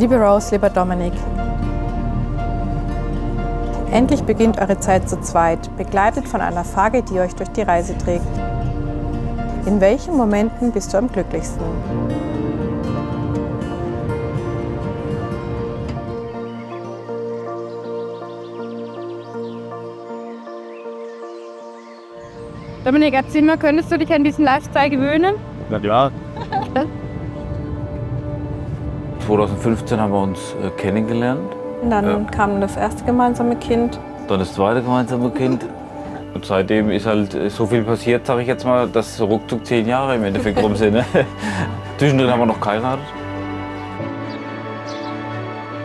Liebe Rose, lieber Dominik, endlich beginnt eure Zeit zu zweit, begleitet von einer Fage, die euch durch die Reise trägt. In welchen Momenten bist du am glücklichsten? Dominik, erzähl mal, könntest du dich an diesen Lifestyle gewöhnen? Na klar. 2015 haben wir uns kennengelernt. Und dann kam das erste gemeinsame Kind. Dann das zweite gemeinsame Kind. Und seitdem ist halt so viel passiert, sage ich jetzt mal, dass ruckzuck 10 Jahre im Endeffekt rum sind. Ne? Zwischendrin haben wir noch geheiratet.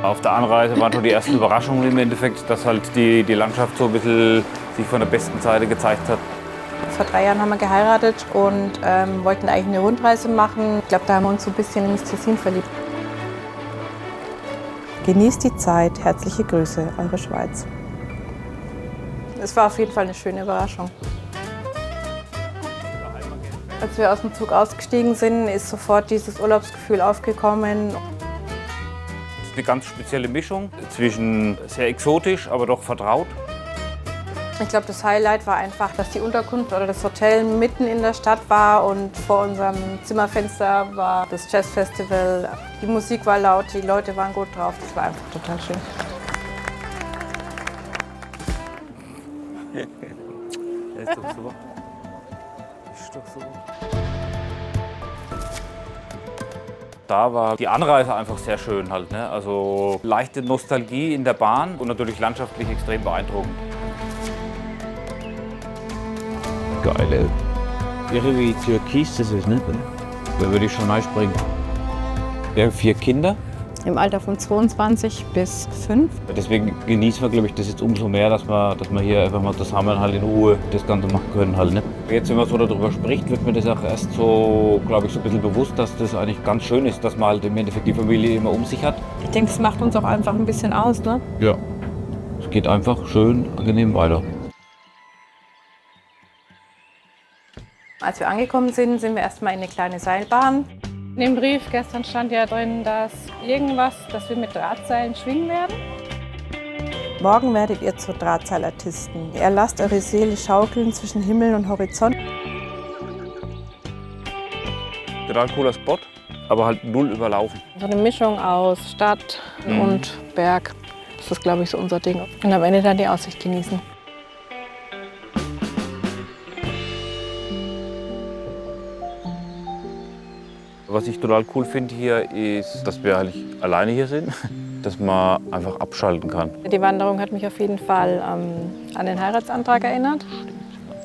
Auf der Anreise waren schon die ersten Überraschungen im Endeffekt, dass halt die Landschaft so ein bisschen sich von der besten Seite gezeigt hat. Vor 3 Jahren haben wir geheiratet und wollten eigentlich eine Rundreise machen. Ich glaube, da haben wir uns so ein bisschen ins Tessin verliebt. Genießt die Zeit. Herzliche Grüße, eure Schweiz. Es war auf jeden Fall eine schöne Überraschung. Als wir aus dem Zug ausgestiegen sind, ist sofort dieses Urlaubsgefühl aufgekommen. Das ist eine ganz spezielle Mischung zwischen sehr exotisch, aber doch vertraut. Ich glaube, das Highlight war einfach, dass die Unterkunft oder das Hotel mitten in der Stadt war und vor unserem Zimmerfenster war das Jazzfestival. Die Musik war laut, die Leute waren gut drauf. Das war einfach total schön. Ist doch super. Ist doch super. Da war die Anreise einfach sehr schön halt, ne? Also leichte Nostalgie in der Bahn und natürlich landschaftlich extrem beeindruckend. Geil, irgendwie türkis das ist, ne? Da würde ich schon einspringen. Wir haben 4 Kinder. Im Alter von 22 bis 5. Deswegen genießen wir, glaube ich, das jetzt umso mehr, dass wir hier einfach mal zusammen halt in Ruhe das Ganze machen können halt, ne? Jetzt, wenn man so darüber spricht, wird mir das auch erst so, glaube ich, so ein bisschen bewusst, dass das eigentlich ganz schön ist, dass man halt im Endeffekt die Familie immer um sich hat. Ich denke, das macht uns auch einfach ein bisschen aus, ne? Ja. Es geht einfach schön, angenehm weiter. Als wir angekommen sind, sind wir erstmal in eine kleine Seilbahn. In dem Brief gestern stand ja drin, dass dass wir mit Drahtseilen schwingen werden. Morgen werdet ihr zu Drahtseilartisten. Ihr lasst eure Seele schaukeln zwischen Himmel und Horizont. Total cooler Spot, aber halt null überlaufen. So eine Mischung aus Stadt und Berg. Das ist, glaube ich, so unser Ding. Und am Ende dann die Aussicht genießen. Was ich total cool finde hier ist, dass wir eigentlich alleine hier sind, dass man einfach abschalten kann. Die Wanderung hat mich auf jeden Fall an den Heiratsantrag erinnert.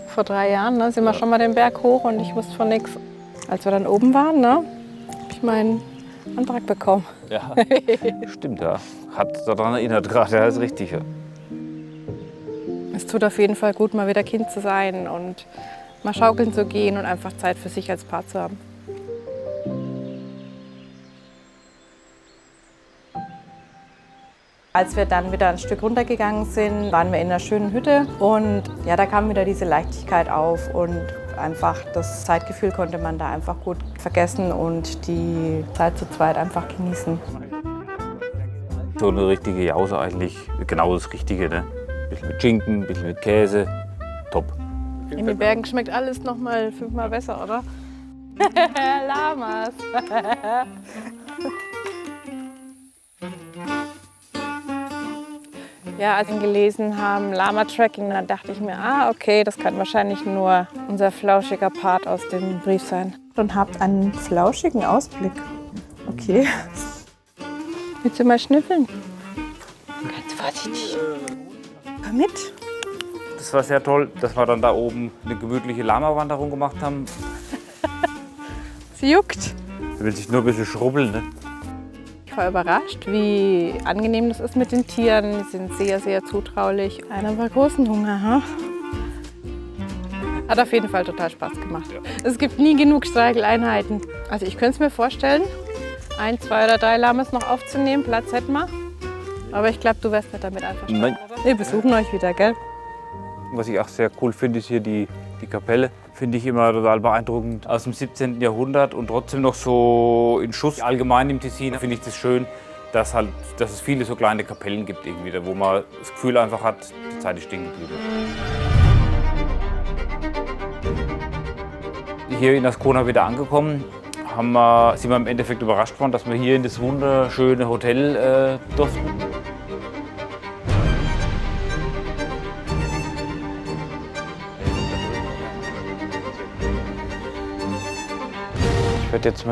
Vor 3 Jahren sind wir schon mal den Berg hoch und ich wusste von nichts. Als wir dann oben waren, habe ich meinen Antrag bekommen. Ja, stimmt, ja. Hat daran erinnert gerade, ja, ist richtig. Ja. Es tut auf jeden Fall gut, mal wieder Kind zu sein und mal schaukeln zu gehen und einfach Zeit für sich als Paar zu haben. Als wir dann wieder ein Stück runtergegangen sind, waren wir in einer schönen Hütte und ja, da kam wieder diese Leichtigkeit auf und einfach das Zeitgefühl konnte man da einfach gut vergessen und die Zeit zu zweit einfach genießen. So eine richtige Jause eigentlich, genau das Richtige, ne? Ein bisschen mit Schinken, ein bisschen mit Käse, top. In den Bergen schmeckt alles noch mal 5-mal besser, oder? Lamas. Ja, als wir gelesen haben, Lama-Tracking, dann dachte ich mir, okay, das kann wahrscheinlich nur unser flauschiger Part aus dem Brief sein. Und habt einen flauschigen Ausblick. Okay. Willst du mal schnüffeln? Ganz vorsichtig. Komm mit. Das war sehr toll, dass wir dann da oben eine gemütliche Lama-Wanderung gemacht haben. Sie juckt. Sie will sich nur ein bisschen schrubbeln, ne? Ich war überrascht, wie angenehm das ist mit den Tieren. Die sind sehr, sehr zutraulich. Einer war großen Hunger. Ha? Hat auf jeden Fall total Spaß gemacht. Ja. Es gibt nie genug Streicheleinheiten. Also ich könnte es mir vorstellen, 1, 2 oder 3 Lamas noch aufzunehmen. Platz hätten wir. Aber ich glaube, du wärst nicht damit einverstanden. Nein. Wir besuchen euch wieder, gell? Was ich auch sehr cool finde, ist hier die Kapelle. Finde ich immer total beeindruckend. Aus dem 17. Jahrhundert und trotzdem noch so in Schuss. Allgemein im Tessin finde ich das schön, dass es viele so kleine Kapellen gibt, irgendwie, wo man das Gefühl einfach hat, die Zeit ist stehen geblieben. Hier in Ascona wieder angekommen, sind wir im Endeffekt überrascht worden, dass wir hier in das wunderschöne Hotel durften.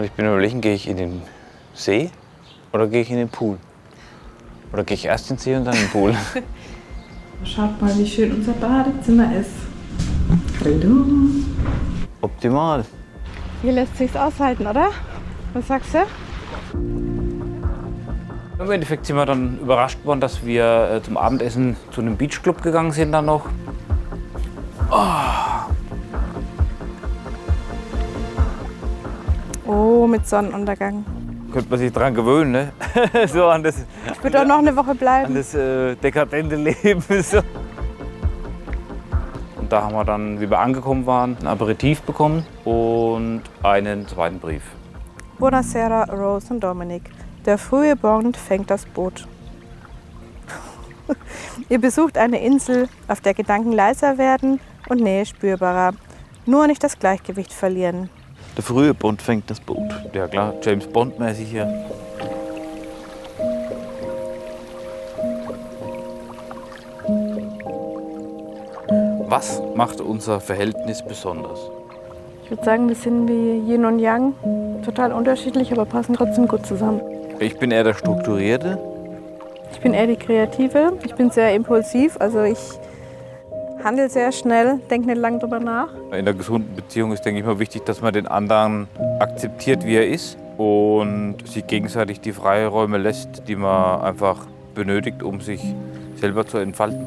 Ich bin überlegen, gehe ich in den See oder gehe ich in den Pool? Oder gehe ich erst in den See und dann in den Pool? Schaut mal, wie schön unser Badezimmer ist. Hallo. Optimal. Hier lässt sich's aushalten, oder? Was sagst du? Im Endeffekt sind wir dann überrascht worden, dass wir zum Abendessen zu einem Beachclub gegangen sind dann noch. Oh, mit Sonnenuntergang. Könnte man sich dran gewöhnen, ne? So an das, Ich würde auch noch eine Woche bleiben. dekadente Leben. So. Und da haben wir dann, wie wir angekommen waren, ein Aperitif bekommen und einen zweiten Brief. Buonasera, Rose und Dominik. Der frühe Bond fängt das Boot. Ihr besucht eine Insel, auf der Gedanken leiser werden und Nähe spürbarer. Nur nicht das Gleichgewicht verlieren. Der frühe Bond fängt das Boot. Ja klar, James Bond-mäßig hier. Was macht unser Verhältnis besonders? Ich würde sagen, wir sind wie Yin und Yang. Total unterschiedlich, aber passen trotzdem gut zusammen. Ich bin eher der Strukturierte. Ich bin eher die Kreative. Ich bin sehr impulsiv. Also ich handle sehr schnell, denke nicht lange drüber nach. In einer gesunden Beziehung ist, denke ich mal, wichtig, dass man den anderen akzeptiert, wie er ist und sich gegenseitig die Freiräume lässt, die man einfach benötigt, um sich selber zu entfalten.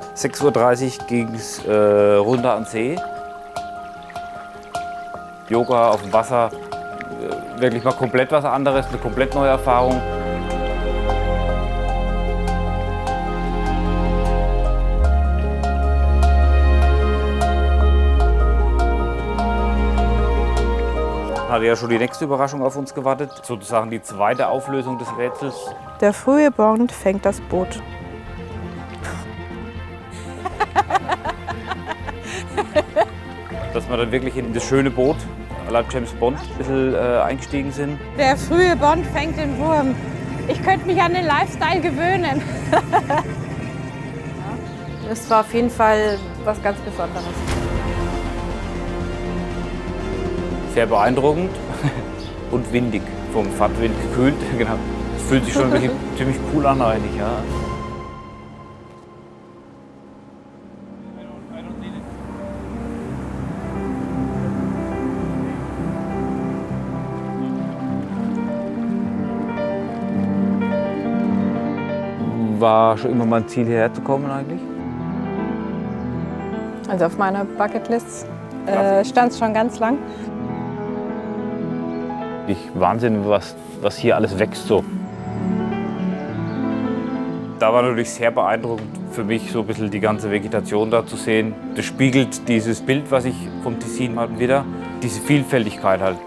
Um 6:30 Uhr ging es runter an den See. Yoga auf dem Wasser. Wirklich mal komplett was anderes, eine komplett neue Erfahrung. Hatte ja schon die nächste Überraschung auf uns gewartet, sozusagen die zweite Auflösung des Rätsels. Der frühe Bond fängt das Boot. Dass wir dann wirklich in das schöne Boot à la James Bond ein bisschen eingestiegen sind. Der frühe Bond fängt den Wurm. Ich könnte mich an den Lifestyle gewöhnen. Das war auf jeden Fall was ganz Besonderes. Sehr beeindruckend und windig, vom Fahrtwind gekühlt. Genau. Es fühlt sich schon wirklich ziemlich cool an eigentlich. Ja. War schon immer mein Ziel, hierher zu kommen eigentlich? Also auf meiner Bucketlist stand es schon ganz lang. Wahnsinn, was hier alles wächst so. Da war natürlich sehr beeindruckend für mich, so ein bisschen die ganze Vegetation da zu sehen. Das spiegelt dieses Bild, was ich vom Tessin hatte, wieder. Diese Vielfältigkeit halt.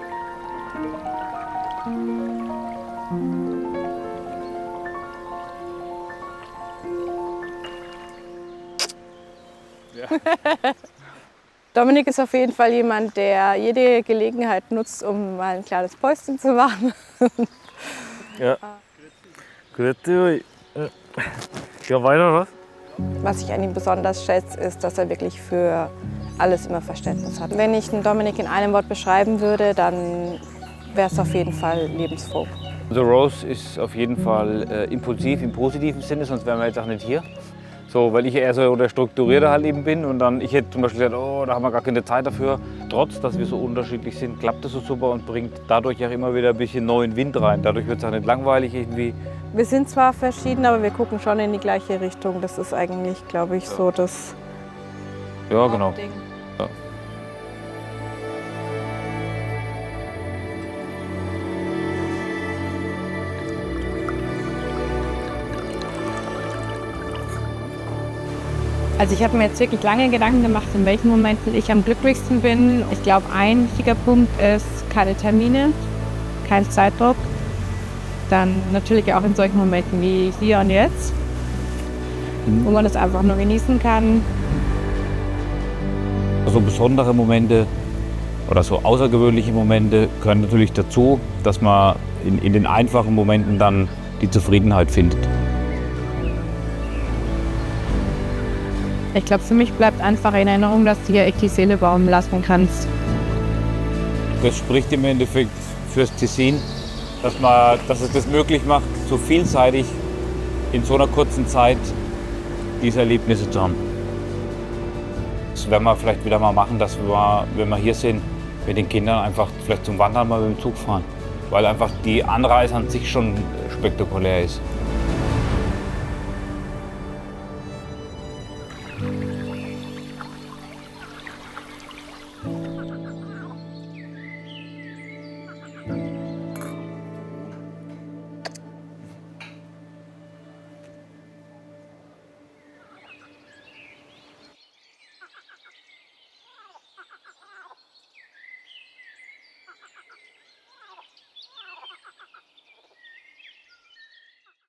Dominik ist auf jeden Fall jemand, der jede Gelegenheit nutzt, um mal ein kleines Päuschen zu machen. Ja. Grüezi. Ja, weiter, was? Was ich an ihm besonders schätze, ist, dass er wirklich für alles immer Verständnis hat. Wenn ich den Dominik in einem Wort beschreiben würde, dann wäre es auf jeden Fall lebensfroh. Also Rose ist auf jeden Fall impulsiv im positiven Sinne, sonst wären wir jetzt auch nicht hier. So, weil ich eher so der Strukturierte halt eben bin und dann ich hätte zum Beispiel gesagt, oh, da haben wir gar keine Zeit dafür. Trotz, dass wir so unterschiedlich sind, klappt das so super und bringt dadurch auch immer wieder ein bisschen neuen Wind rein. Dadurch wird es auch nicht langweilig irgendwie. Wir sind zwar verschieden, aber wir gucken schon in die gleiche Richtung. Das ist eigentlich, glaube ich, so das Ja, genau. Hauptding. Ja. Also ich habe mir jetzt wirklich lange Gedanken gemacht, in welchen Momenten ich am glücklichsten bin. Ich glaube, ein wichtiger Punkt ist keine Termine, kein Zeitdruck. Dann natürlich auch in solchen Momenten wie hier und jetzt, wo man das einfach nur genießen kann. So besondere Momente oder so außergewöhnliche Momente gehören natürlich dazu, dass man in den einfachen Momenten dann die Zufriedenheit findet. Ich glaube, für mich bleibt einfach in Erinnerung, dass du hier echt die Seele baumeln lassen kannst. Das spricht im Endeffekt fürs Tessin, dass es das möglich macht, so vielseitig in so einer kurzen Zeit diese Erlebnisse zu haben. Das werden wir vielleicht wieder mal machen, dass wir, wenn wir hier sind, mit den Kindern einfach vielleicht zum Wandern mal mit dem Zug fahren. Weil einfach die Anreise an sich schon spektakulär ist.